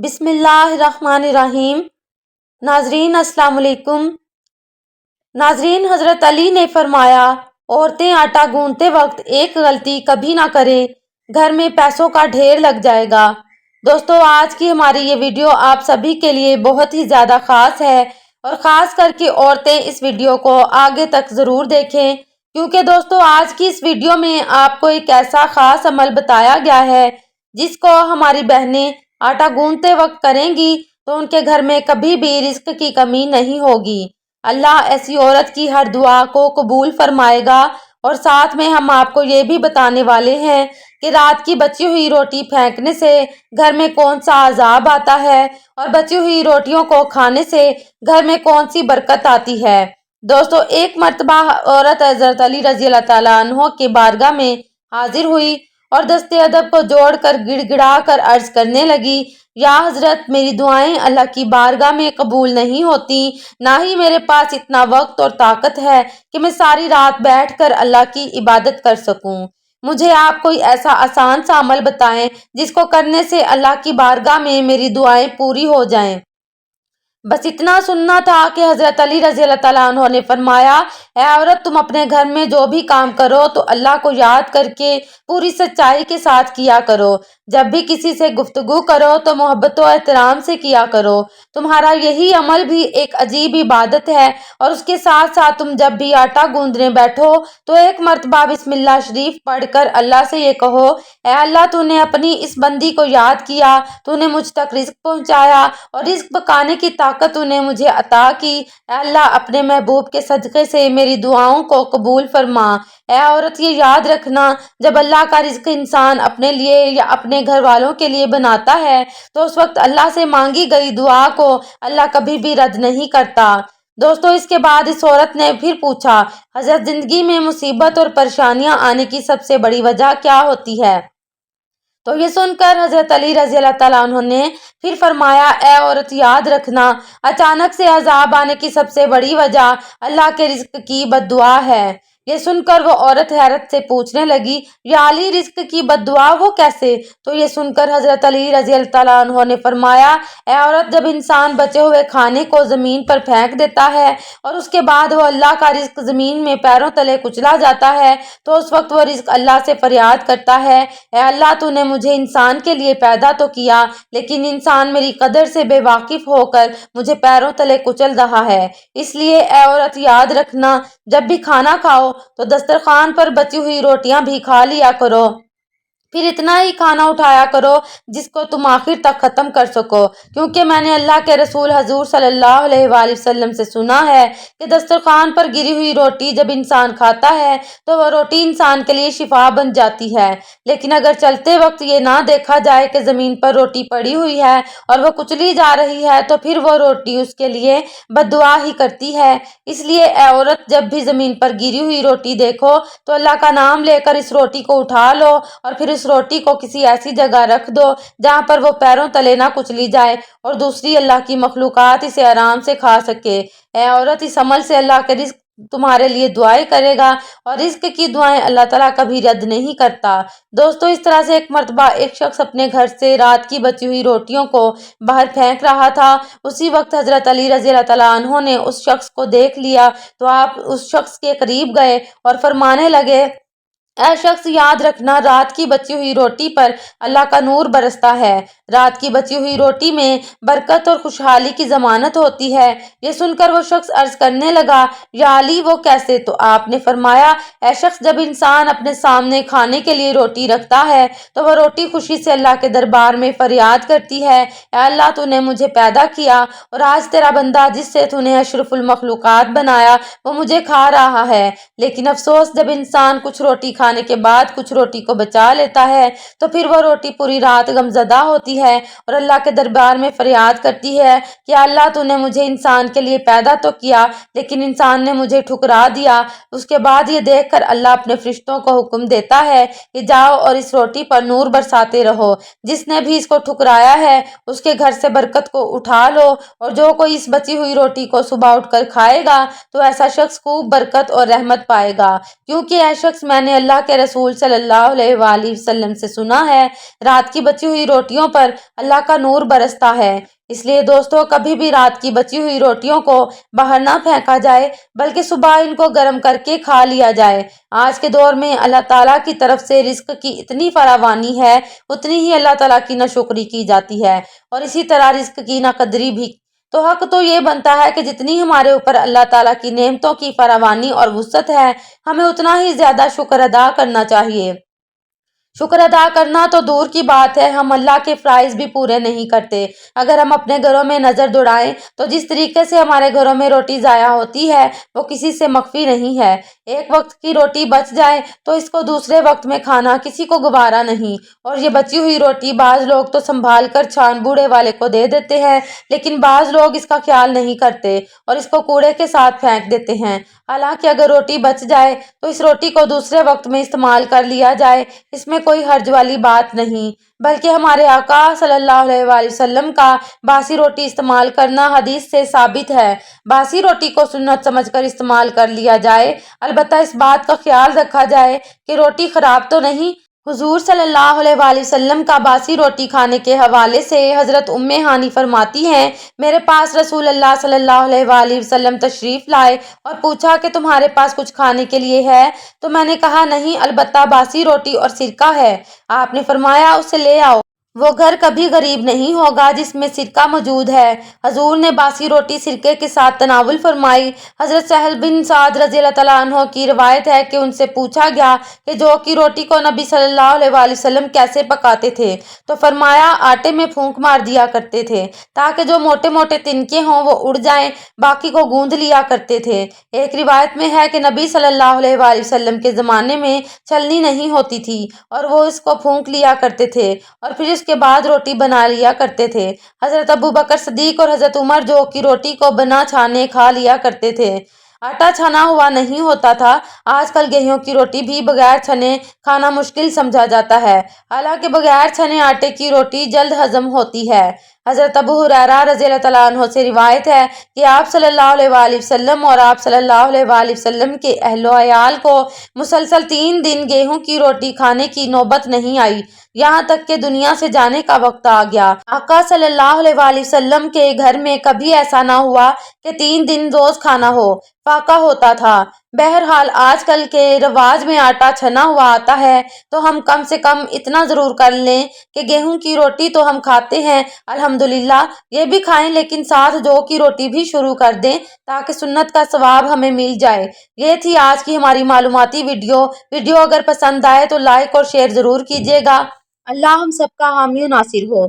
بسم اللہ الرحمن الرحیم۔ ناظرین السلام علیکم۔ ناظرین، حضرت علی نے فرمایا، عورتیں آٹا گوندتے وقت ایک غلطی کبھی نہ کریں، گھر میں پیسوں کا ڈھیر لگ جائے گا۔ دوستو، آج کی ہماری یہ ویڈیو آپ سبھی کے لیے بہت ہی زیادہ خاص ہے، اور خاص کر کے عورتیں اس ویڈیو کو آگے تک ضرور دیکھیں، کیونکہ دوستو آج کی اس ویڈیو میں آپ کو ایک ایسا خاص عمل بتایا گیا ہے جس کو ہماری بہنیں آٹا گوندتے وقت کریں گی تو ان کے گھر میں کبھی بھی رزق کی کمی نہیں ہوگی۔ اللہ ایسی عورت کی ہر دعا کو قبول فرمائے گا۔ اور ساتھ میں ہم آپ کو یہ بھی بتانے والے ہیں کہ رات کی بچی ہوئی روٹی پھینکنے سے گھر میں کون سا عذاب آتا ہے، اور بچی ہوئی روٹیوں کو کھانے سے گھر میں کون سی برکت آتی ہے۔ دوستو، ایک مرتبہ عورت حضرت علی رضی اللہ تعالیٰ عنہ کی بارگاہ میں حاضر ہوئی اور دست ادب کو جوڑ کر گڑ گڑا کر عرض کرنے لگی، یا حضرت، میری دعائیں اللہ کی بارگاہ میں قبول نہیں ہوتی، نہ ہی میرے پاس اتنا وقت اور طاقت ہے کہ میں ساری رات بیٹھ کر اللہ کی عبادت کر سکوں۔ مجھے آپ کوئی ایسا آسان سا عمل بتائیں جس کو کرنے سے اللہ کی بارگاہ میں میری دعائیں پوری ہو جائیں۔ بس اتنا سننا تھا کہ حضرت علی رضی اللہ تعالیٰ عنہ نے فرمایا، اے عورت، تم اپنے گھر میں جو بھی کام کرو تو اللہ کو یاد کر کے پوری سچائی کے ساتھ کیا کرو۔ جب بھی کسی سے گفتگو کرو تو محبت و احترام سے کیا کرو۔ تمہارا یہی عمل بھی ایک عجیب عبادت ہے، اور اس کے ساتھ ساتھ تم جب بھی آٹا گوندنے بیٹھو تو ایک مرتبہ بسم اللہ شریف پڑھ کر اللہ سے یہ کہو، اے اللہ، تو نے اپنی اس بندی کو یاد کیا، تو نے مجھ تک رزق پہنچایا اور رزق پکانے کی طاقت تو نے مجھے عطا کی۔ اے اللہ، اپنے محبوب کے صدقے سے میری دعاؤں کو قبول فرما۔ اے عورت، یہ یاد رکھنا، جب اللہ کا رزق انسان اپنے لیے یا اپنے گھر والوں کے لیے بناتا ہے تو اس وقت اللہ سے مانگی گئی دعا کو اللہ کبھی بھی رد نہیں کرتا۔ دوستو، اس کے بعد اس عورت نے پھر پوچھا، حضرت، زندگی میں مصیبت اور پریشانیاں آنے کی سب سے بڑی وجہ کیا ہوتی ہے؟ تو یہ سن کر حضرت علی رضی اللہ تعالیٰ عنہ نے پھر فرمایا، اے عورت، یاد رکھنا، اچانک سے عذاب آنے کی سب سے بڑی وجہ اللہ کے رزق کی بد دعا ہے۔ یہ سن کر وہ عورت حیرت سے پوچھنے لگی، یا علی، رزق کی بد دعا وہ کیسے؟ تو یہ سن کر حضرت علی رضی اللہ تعالیٰ عنہ نے فرمایا، اے عورت، جب انسان بچے ہوئے کھانے کو زمین پر پھینک دیتا ہے اور اس کے بعد وہ اللہ کا رزق زمین میں پیروں تلے کچلا جاتا ہے تو اس وقت وہ رزق اللہ سے فریاد کرتا ہے، اے اللہ، تو نے مجھے انسان کے لیے پیدا تو کیا، لیکن انسان میری قدر سے بے واقف ہو کر مجھے پیروں تلے کچل رہا ہے۔ اس لیے اے عورت، یاد رکھنا، جب بھی کھانا کھاؤ تو دسترخوان پر بچی ہوئی روٹیاں بھی کھا لیا کرو، پھر اتنا ہی کھانا اٹھایا کرو جس کو تم آخر تک ختم کر سکو، کیونکہ میں نے اللہ کے رسول حضور صلی اللہ علیہ وآلہ وسلم سے سنا ہے کہ دسترخوان پر گری ہوئی روٹی جب انسان کھاتا ہے تو وہ روٹی انسان کے لیے شفا بن جاتی ہے، لیکن اگر چلتے وقت یہ نہ دیکھا جائے کہ زمین پر روٹی پڑی ہوئی ہے اور وہ کچلی جا رہی ہے تو پھر وہ روٹی اس کے لیے بد دعا ہی کرتی ہے۔ اس لیے اے عورت، جب بھی زمین پر گری ہوئی روٹی دیکھو تو اللہ کا نام لے کر اس روٹی کو اٹھا لو، اور پھر اس روٹی کو کسی ایسی جگہ رکھ دو جہاں پر وہ پیروں تلے نہ کچلی جائے اور دوسری اللہ کی مخلوقات اسے آرام سے کھا سکے۔ اے عورت، اس عمل سے اللہ کے رزق تمہارے لیے دعائیں کرے گا، اور رزق کی دعائیں اللہ تعالیٰ کبھی رد نہیں کرتا۔ دوستو، اس طرح سے ایک مرتبہ ایک شخص اپنے گھر سے رات کی بچی ہوئی روٹیوں کو باہر پھینک رہا تھا۔ اسی وقت حضرت علی رضی اللہ تعالیٰ عنہ نے اس شخص کو دیکھ لیا تو آپ اس شخص کے قریب گئے اور فرمانے لگے، اے شخص، یاد رکھنا، رات کی بچی ہوئی روٹی پر اللہ کا نور برستا ہے۔ رات کی بچی ہوئی روٹی میں برکت اور خوشحالی کی ضمانت ہوتی ہے۔ یہ سن کر وہ شخص عرض کرنے لگا، یا علی، وہ کیسے؟ تو آپ نے فرمایا، اے شخص، جب انسان اپنے سامنے کھانے کے لیے روٹی رکھتا ہے تو وہ روٹی خوشی سے اللہ کے دربار میں فریاد کرتی ہے، اے اللہ، تو نے مجھے پیدا کیا اور آج تیرا بندہ جس سے تو نے اشرف المخلوقات بنایا وہ مجھے کھا رہا ہے۔ لیکن افسوس، جب انسان کچھ روٹی کھانے کے بعد کچھ روٹی کو بچا لیتا ہے تو پھر وہ روٹی پوری رات غمزدہ ہوتی ہے اور اللہ کے دربار میں فریاد کرتی ہے کہ اللہ، تو نے مجھے انسان کے لیے پیدا تو کیا لیکن انسان نے مجھے ٹھکرا دیا۔ اس کے بعد یہ دیکھ کر اللہ اپنے فرشتوں کو حکم دیتا ہے کہ جاؤ اور اس روٹی پر نور برساتے رہو، جس نے بھی اس کو ٹھکرایا ہے اس کے گھر سے برکت کو اٹھا لو، اور جو کوئی اس بچی ہوئی روٹی کو صبح اٹھ کر کھائے گا تو ایسا شخص خوب برکت اور رحمت پائے گا، کیونکہ اے شخص، میں نے اللہ کے رسول صلی اللہ علیہ وآلہ وسلم سے سنا ہے، رات کی بچی ہوئی روٹیوں پر اللہ کا نور برستا ہے۔ اس لیے دوستو، کبھی بھی رات کی بچی ہوئی روٹیوں کو باہر نہ پھینکا جائے بلکہ صبح ان کو گرم کر کے کھا لیا جائے۔ آج کے دور میں اللہ تعالیٰ کی طرف سے رزق کی اتنی فراوانی ہے، اتنی ہی اللہ تعالیٰ کی ناشکری کی جاتی ہے، اور اسی طرح رزق کی ناقدری بھی۔ تو حق تو یہ بنتا ہے کہ جتنی ہمارے اوپر اللہ تعالیٰ کی نعمتوں کی فراوانی اور وسعت ہے، ہمیں اتنا ہی زیادہ شکر ادا کرنا چاہیے۔ شکر ادا کرنا تو دور کی بات ہے، ہم اللہ کے فرائض بھی پورے نہیں کرتے۔ اگر ہم اپنے گھروں میں نظر دوڑائیں تو جس طریقے سے ہمارے گھروں میں روٹی ضائع ہوتی ہے وہ کسی سے مخفی نہیں ہے۔ ایک وقت کی روٹی بچ جائے تو اس کو دوسرے وقت میں کھانا کسی کو گوارا نہیں، اور یہ بچی ہوئی روٹی بعض لوگ تو سنبھال کر چھان بوڑھے والے کو دے دیتے ہیں، لیکن بعض لوگ اس کا خیال نہیں کرتے اور اس کو کوڑے کے ساتھ پھینک دیتے ہیں۔ حالانکہ اگر روٹی بچ جائے تو اس روٹی کو دوسرے وقت میں استعمال کر لیا جائے، اس میں کوئی حرج والی بات نہیں، بلکہ ہمارے آقا صلی اللہ علیہ وآلہ وسلم کا باسی روٹی استعمال کرنا حدیث سے ثابت ہے۔ باسی روٹی کو سنت سمجھ کر استعمال کر لیا جائے، البتہ اس بات کا خیال رکھا جائے کہ روٹی خراب تو نہیں۔ حضور صلی اللہ علیہ وآلہ وسلم کا باسی روٹی کھانے کے حوالے سے حضرت ام ہانی فرماتی ہیں، میرے پاس رسول اللہ صلی اللہ علیہ وآلہ وسلم تشریف لائے اور پوچھا کہ تمہارے پاس کچھ کھانے کے لیے ہے؟ تو میں نے کہا نہیں، البتہ باسی روٹی اور سرکہ ہے۔ آپ نے فرمایا اسے لے آؤ، وہ گھر کبھی غریب نہیں ہوگا جس میں سرکہ موجود ہے۔ حضور نے باسی روٹی سرکے کے ساتھ تناول فرمائی۔ حضرت سہل بن سعد رضی اللہ تعالیٰ عنہ کی روایت ہے کہ ان سے پوچھا گیا کہ جو کی روٹی کو نبی صلی اللہ علیہ وآلہ وسلم کیسے پکاتے تھے؟ تو فرمایا آٹے میں پھونک مار دیا کرتے تھے تاکہ جو موٹے موٹے تنکے ہوں وہ اڑ جائیں، باقی کو گوندھ لیا کرتے تھے۔ ایک روایت میں ہے کہ نبی صلی اللہ علیہ وآلہ وسلم کے زمانے میں چھلنی نہیں ہوتی تھی اور وہ اس کو پھونک لیا کرتے تھے اور پھر اس کے بعد روٹی بنا لیا کرتے تھے۔ حضرت ابو بکر صدیق اور حضرت عمر جو کی روٹی کو بنا چھانے کھا لیا کرتے تھے۔ آٹا چھنا ہوا نہیں ہوتا تھا۔ آج کل گیہوں کی روٹی بھی بغیر چھنے کھانا مشکل سمجھا جاتا ہے، حالانکہ بغیر چھنے آٹے کی روٹی جلد ہضم ہوتی ہے۔ حضرت ابو ہریرہ رضی اللہ تعالیٰ عنہ سے روایت ہے کہ آپ صلی اللہ علیہ وآلہ وسلم اور آپ صلی اللہ علیہ وآلہ وسلم کے اہل و عیال کو مسلسل 3 دن گیہوں کی روٹی کھانے کی نوبت نہیں آئی، یہاں تک کہ دنیا سے جانے کا وقت آ گیا۔ آقا صلی اللہ علیہ وآلہ وسلم کے گھر میں کبھی ایسا نہ ہوا کہ 3 دن روز کھانا ہو، فاقہ ہوتا تھا۔ بہرحال آج کل کے رواج میں آٹا چھنا ہوا آتا ہے تو ہم کم سے کم اتنا ضرور کر لیں کہ گیہوں کی روٹی تو ہم کھاتے ہیں، الحمدللہ یہ بھی کھائیں، لیکن ساتھ جو کی روٹی بھی شروع کر دیں تاکہ سنت کا ثواب ہمیں مل جائے۔ یہ تھی آج کی ہماری معلوماتی ویڈیو اگر پسند آئے تو لائک اور شیئر ضرور کیجیے گا۔ اللہ ہم سب کا حامی و ناصر ہو۔